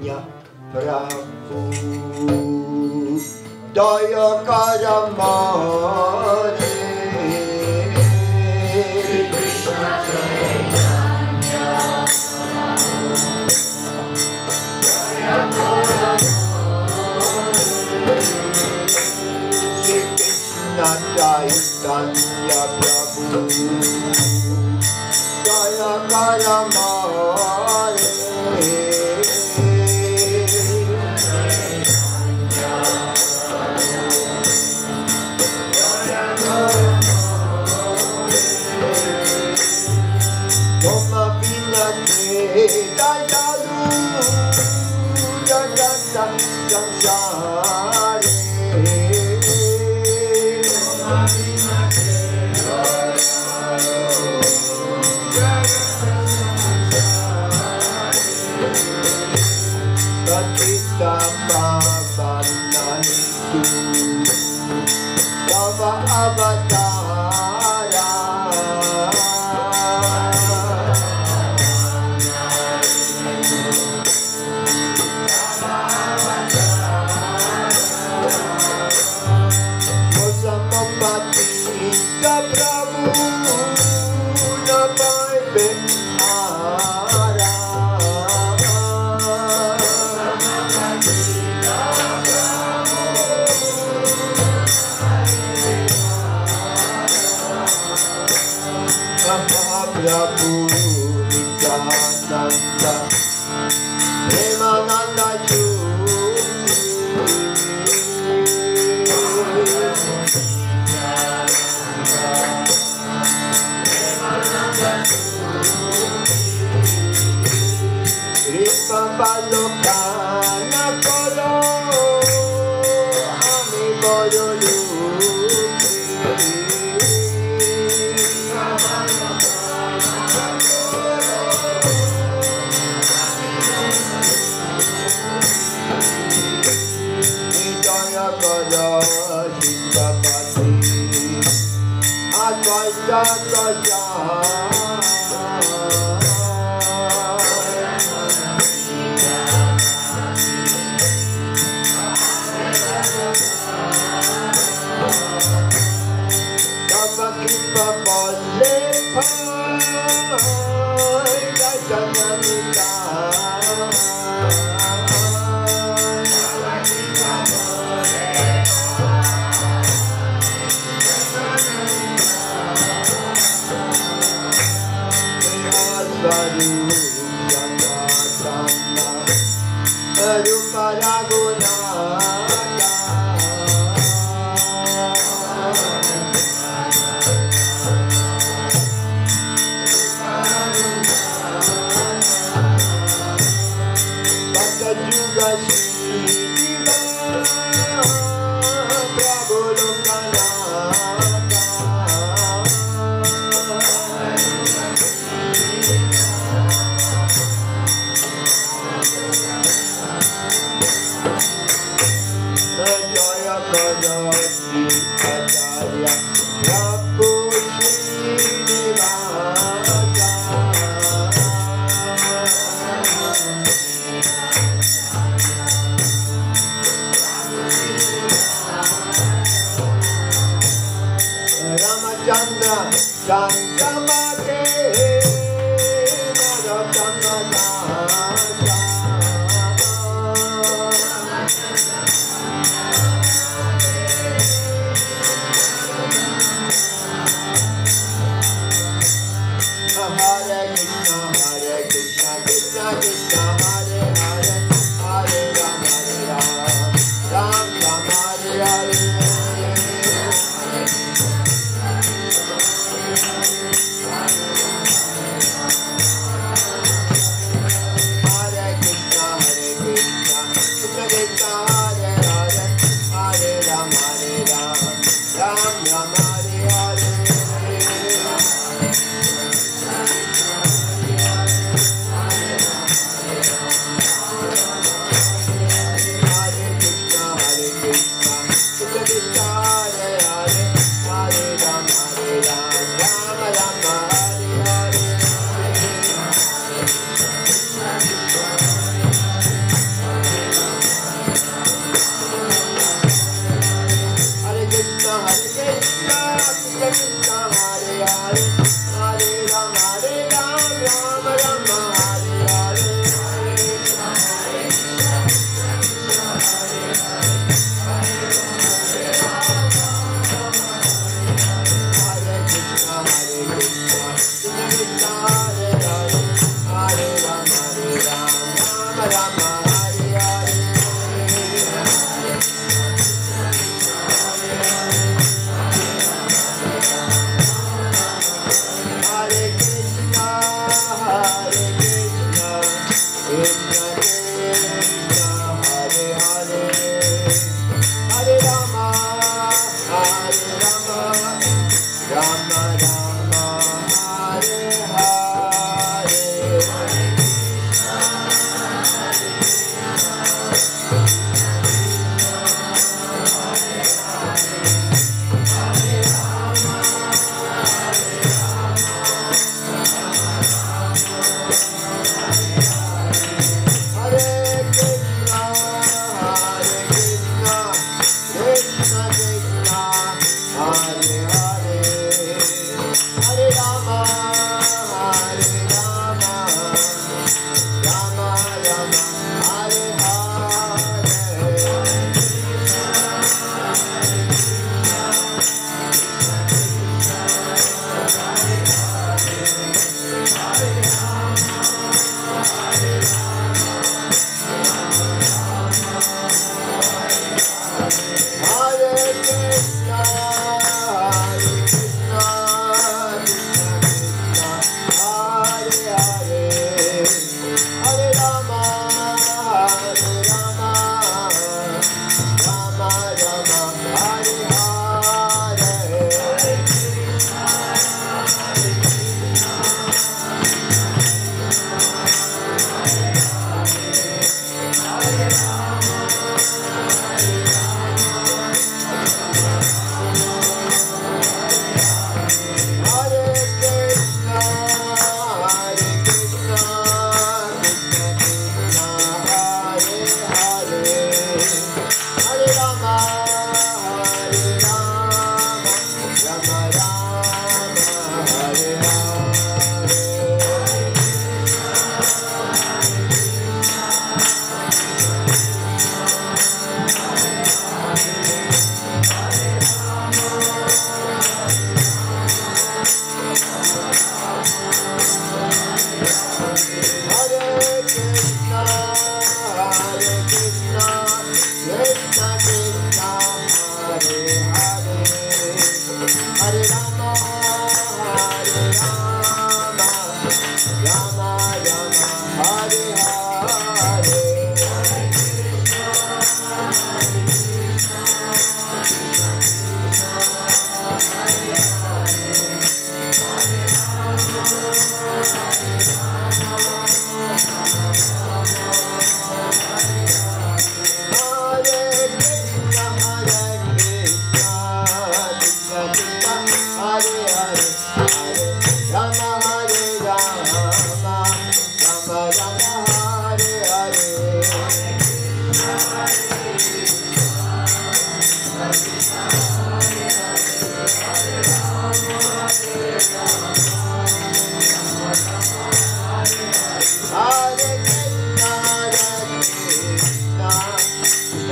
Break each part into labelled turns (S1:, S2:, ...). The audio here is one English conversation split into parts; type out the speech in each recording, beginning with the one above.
S1: Chaitanya Prabhu Daya Karamare Krishna Chaitanya Daya Karamare Shri Krishna Chaitanya Prabhu Daya Karamare Toma vida que dayalu jagata samsare Toma vida que dayalu jagata samsare Patita pavananitu Tava avatara Patita Prabhu Napai Behara Patita Prabhu Nityananda Premananda Palokana kolo ami boyo lupi Nidaya kolo sitapati Advaita kaja Kripa bole pai dajanamita Swaru Jagata Rupa Raguna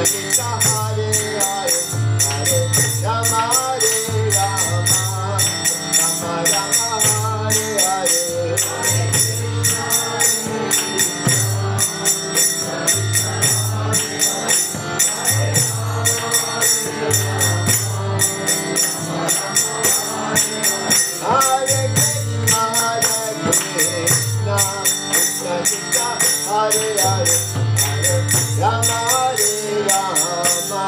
S1: Krishna Hare Hare Hare Rama Hare Rama Rama Rama Hare Hare Hare Krishna Krishna Krishna Hare Hare Hare Rama Hare Rama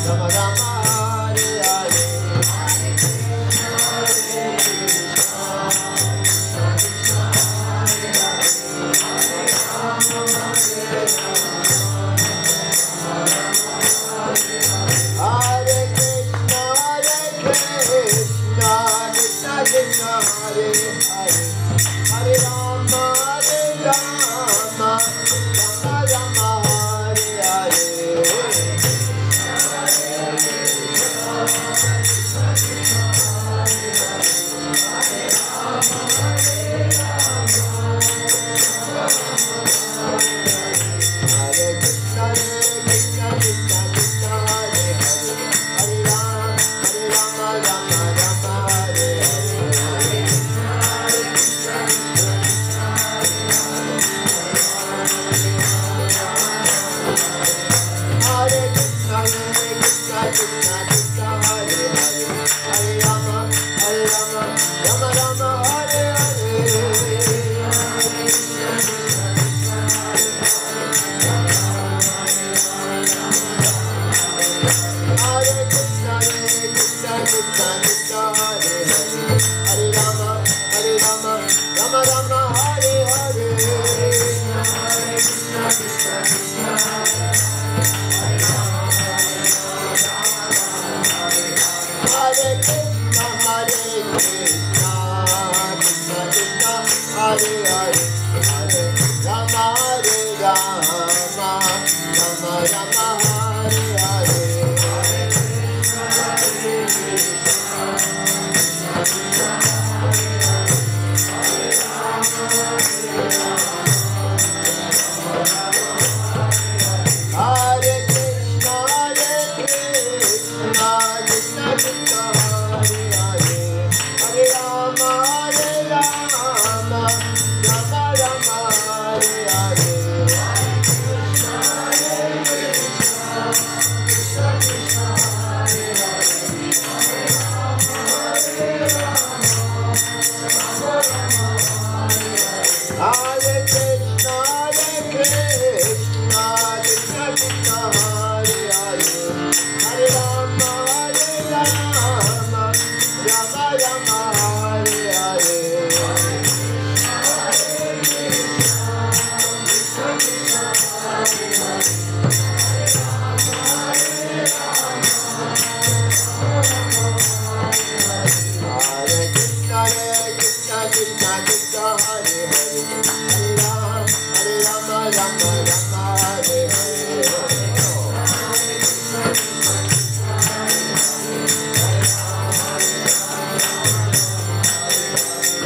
S1: Rama Rama Hare Hare Hare Krishna Krishna Krishna Hare Hare Hare Rama Rama Rama Hare Hare Hare Krishna Krishna Krishna Hare Hare Hare Rama Rama Rama Hare Hare Hare Krishna Krishna Krishna Hare Hare Hare Rama Rama Rama Hare Hare Hare Krishna Krishna Krishna Hare Hare Hare Rama Rama Rama Hare Hare Hare Krishna Krishna Krishna Hare Hare Hare Rama Rama Rama Hare Hare Hare Krishna Krishna Krishna Hare Hare Hare Rama Rama Rama Hare Hare Hare Krishna Krishna Krishna Hare Hare Hare Rama Rama Rama Hare Hare Hare Krishna Krishna Krishna Hare Hare Hare Rama Rama Hare Hare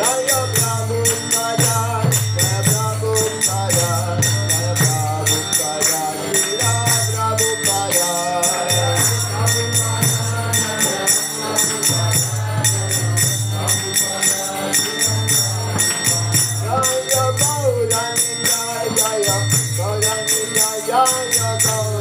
S1: Jaya Prabhupada Jaya Prabhupada Jaya Prabhupada Jaya Prabhupada Jaya Gauranga Jaya Gauranga Jaya Gauranga